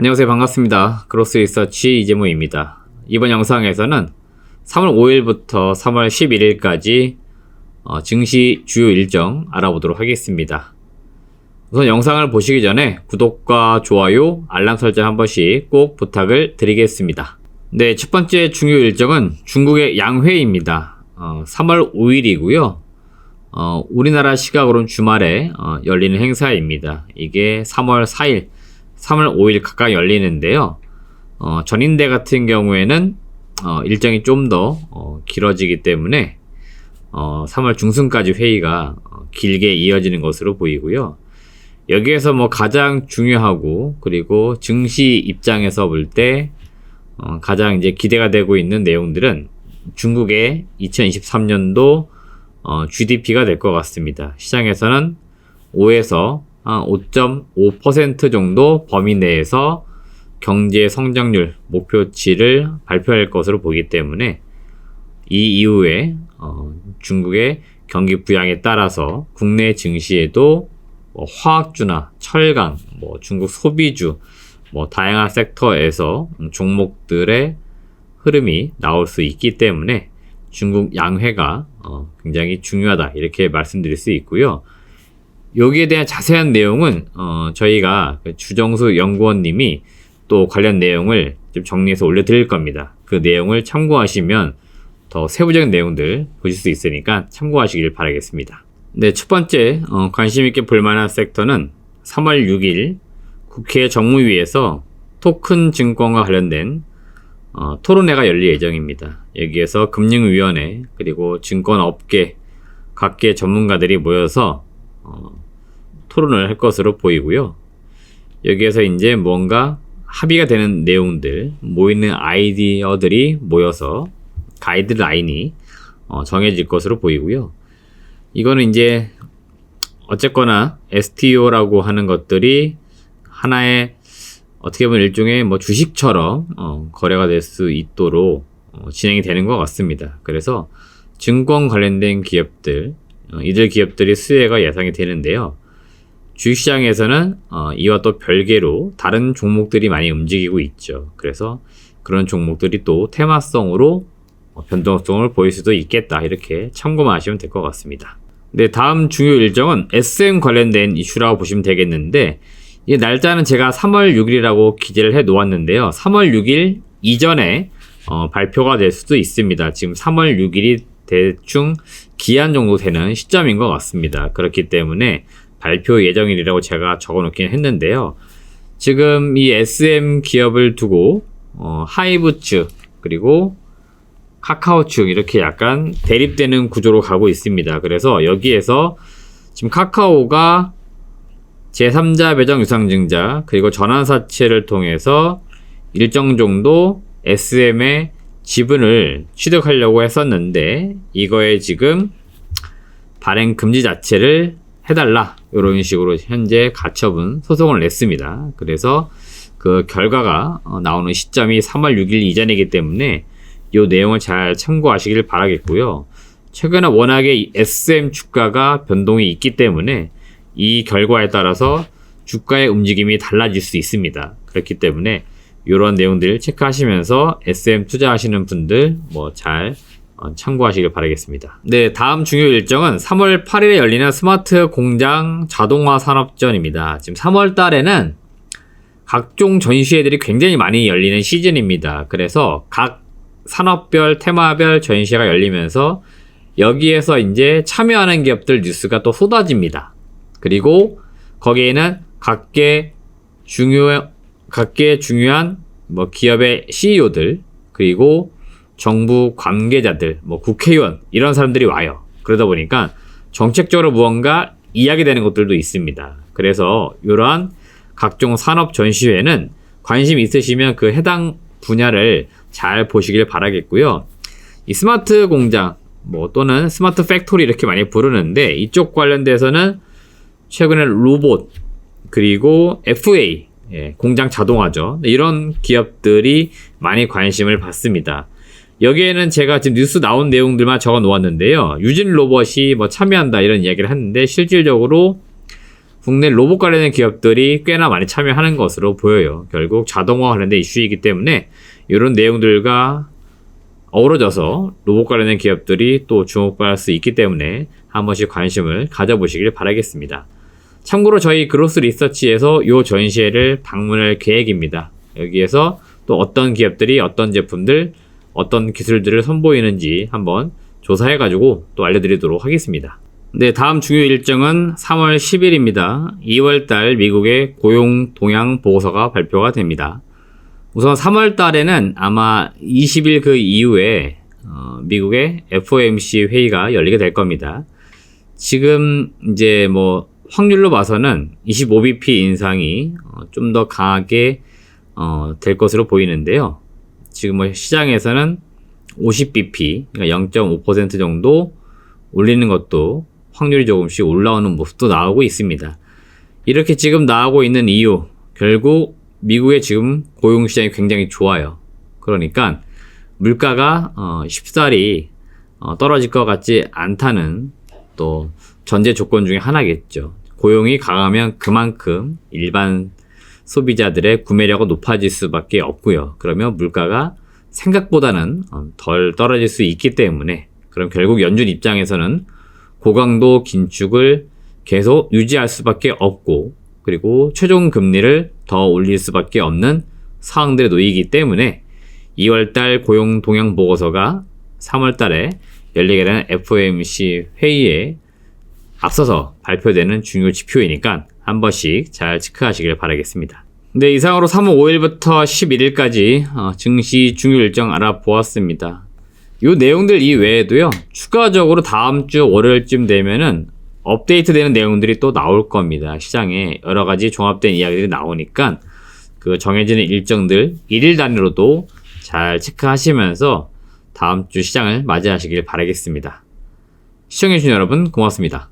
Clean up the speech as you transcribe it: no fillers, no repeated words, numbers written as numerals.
안녕하세요. 반갑습니다. 그로스 리서치 이재모입니다. 이번 영상에서는 3월 5일부터 3월 11일까지 증시 주요 일정 알아보도록 하겠습니다. 우선 영상을 보시기 전에 구독과 좋아요, 알람 설정 한 번씩 꼭 부탁을 드리겠습니다. 네, 첫 번째 중요 일정은 중국의 양회입니다. 3월 5일이고요. 우리나라 시각으로는 주말에 열리는 행사입니다. 이게 3월 4일, 3월 5일 각각 열리는데요. 전인대 같은 경우에는 일정이 좀 더 길어지기 때문에 3월 중순까지 회의가 길게 이어지는 것으로 보이고요. 여기에서 가장 중요하고 그리고 증시 입장에서 볼 때 가장 이제 기대가 되고 있는 내용들은 중국의 2023년도 GDP가 될 것 같습니다. 시장에서는 5에서 5.5% 정도 범위 내에서 경제 성장률 목표치를 발표할 것으로 보기 때문에 이 이후에 중국의 경기 부양에 따라서 국내 증시에도 화학주나 철강, 중국 소비주, 다양한 섹터에서 종목들의 흐름이 나올 수 있기 때문에 중국 양회가 굉장히 중요하다 이렇게 말씀드릴 수 있고요. 여기에 대한 자세한 내용은 저희가 주정수 연구원님이 또 관련 내용을 좀 정리해서 올려드릴 겁니다. 그 내용을 참고하시면 더 세부적인 내용들 보실 수 있으니까 참고하시길 바라겠습니다. 네, 첫 번째 관심 있게 볼만한 섹터는 3월 6일 국회 정무위에서 토큰 증권과 관련된 토론회가 열릴 예정입니다. 여기에서 금융위원회 그리고 증권업계 각계 전문가들이 모여서 토론을 할 것으로 보이고요. 여기에서 이제 뭔가 합의가 되는 내용들, 모이는 아이디어들이 모여서 가이드라인이 정해질 것으로 보이고요. 이거는 이제 어쨌거나 STO라고 하는 것들이 하나의 어떻게 보면 일종의 주식처럼 거래가 될 수 있도록 진행이 되는 것 같습니다. 그래서 증권 관련된 기업들, 이들 기업들이 수혜가 예상이 되는데요. 주식시장에서는 이와 또 별개로 다른 종목들이 많이 움직이고 있죠. 그래서 그런 종목들이 또 테마성으로 변동성을 보일 수도 있겠다 이렇게 참고만 하시면 될 것 같습니다. 네, 다음 중요 일정은 SM 관련된 이슈라고 보시면 되겠는데 이 날짜는 제가 3월 6일이라고 기재를 해 놓았는데요. 3월 6일 이전에 발표가 될 수도 있습니다. 지금 3월 6일이 대충 기한 정도 되는 시점인 것 같습니다. 그렇기 때문에 발표 예정일이라고 제가 적어 놓긴 했는데요. 지금 이 SM 기업을 두고 하이브 측 그리고 카카오 측 이렇게 약간 대립되는 구조로 가고 있습니다. 그래서 여기에서 지금 카카오가 제3자 배정 유상증자 그리고 전환사채를 통해서 일정 정도 SM의 지분을 취득하려고 했었는데 이거에 지금 발행 금지 자체를 해달라 이런 식으로 현재 가처분 소송을 냈습니다. 그래서 그 결과가 나오는 시점이 3월 6일 이전이기 때문에 이 내용을 잘 참고하시길 바라겠고요. 최근에 워낙에 SM 주가가 변동이 있기 때문에 이 결과에 따라서 주가의 움직임이 달라질 수 있습니다. 그렇기 때문에 이런 내용들 체크하시면서 SM 투자하시는 분들 잘 참고하시길 바라겠습니다. 네, 다음 중요 일정은 3월 8일에 열리는 스마트 공장 자동화 산업전입니다. 지금 3월 달에는 각종 전시회들이 굉장히 많이 열리는 시즌입니다. 그래서 각 산업별, 테마별 전시회가 열리면서 여기에서 이제 참여하는 기업들 뉴스가 또 쏟아집니다. 그리고 거기에는 각계 중요한 기업의 CEO들 그리고 정부 관계자들, 국회의원 이런 사람들이 와요. 그러다 보니까 정책적으로 무언가 이야기되는 것들도 있습니다. 그래서 이러한 각종 산업 전시회는 관심 있으시면 그 해당 분야를 잘 보시길 바라겠고요. 이 스마트 공장 또는 스마트 팩토리 이렇게 많이 부르는데 이쪽 관련돼서는 최근에 로봇 그리고 FA 공장 자동화죠. 이런 기업들이 많이 관심을 받습니다. 여기에는 제가 지금 뉴스 나온 내용들만 적어 놓았는데요. 유진 로봇이 참여한다 이런 이야기를 했는데 실질적으로 국내 로봇 관련된 기업들이 꽤나 많이 참여하는 것으로 보여요. 결국 자동화 관련된 이슈이기 때문에 이런 내용들과 어우러져서 로봇 관련된 기업들이 또 주목받을 수 있기 때문에 한 번씩 관심을 가져보시길 바라겠습니다. 참고로 저희 그로스 리서치에서 이 전시회를 방문할 계획입니다. 여기에서 또 어떤 기업들이 어떤 제품들, 어떤 기술들을 선보이는지 한번 조사해가지고 또 알려드리도록 하겠습니다. 네, 다음 중요 일정은 3월 10일입니다. 2월달 미국의 고용 동향 보고서가 발표가 됩니다. 우선 3월 달에는 아마 20일 그 이후에 미국의 FOMC 회의가 열리게 될 겁니다. 지금 이제 뭐 확률로 봐서는 25bp 인상이 좀 더 강하게 될 것으로 보이는데요. 지금 뭐 시장에서는 50bp, 그러니까 0.5% 정도 올리는 것도 확률이 조금씩 올라오는 모습도 나오고 있습니다. 이렇게 지금 나오고 있는 이유, 결국 미국의 지금 고용시장이 굉장히 좋아요. 그러니까 물가가 쉽사리 떨어질 것 같지 않다는 또 전제 조건 중에 하나겠죠. 고용이 강하면 그만큼 일반 소비자들의 구매력은 높아질 수밖에 없고요. 그러면 물가가 생각보다는 덜 떨어질 수 있기 때문에 그럼 결국 연준 입장에서는 고강도 긴축을 계속 유지할 수밖에 없고 그리고 최종 금리를 더 올릴 수밖에 없는 상황들에 놓이기 때문에 2월달 고용 동향 보고서가 3월달에 열리게 되는 FOMC 회의에 앞서서 발표되는 중요 지표이니까 한 번씩 잘 체크하시길 바라겠습니다. 네, 이상으로 3월 5일부터 11일까지 증시 중요 일정 알아보았습니다. 이 내용들 이외에도요, 추가적으로 다음 주 월요일쯤 되면은 업데이트 되는 내용들이 또 나올 겁니다. 시장에 여러 가지 종합된 이야기들이 나오니까 그 정해지는 일정들 일일 단위로도 잘 체크하시면서 다음 주 시장을 맞이하시길 바라겠습니다. 시청해주신 여러분 고맙습니다.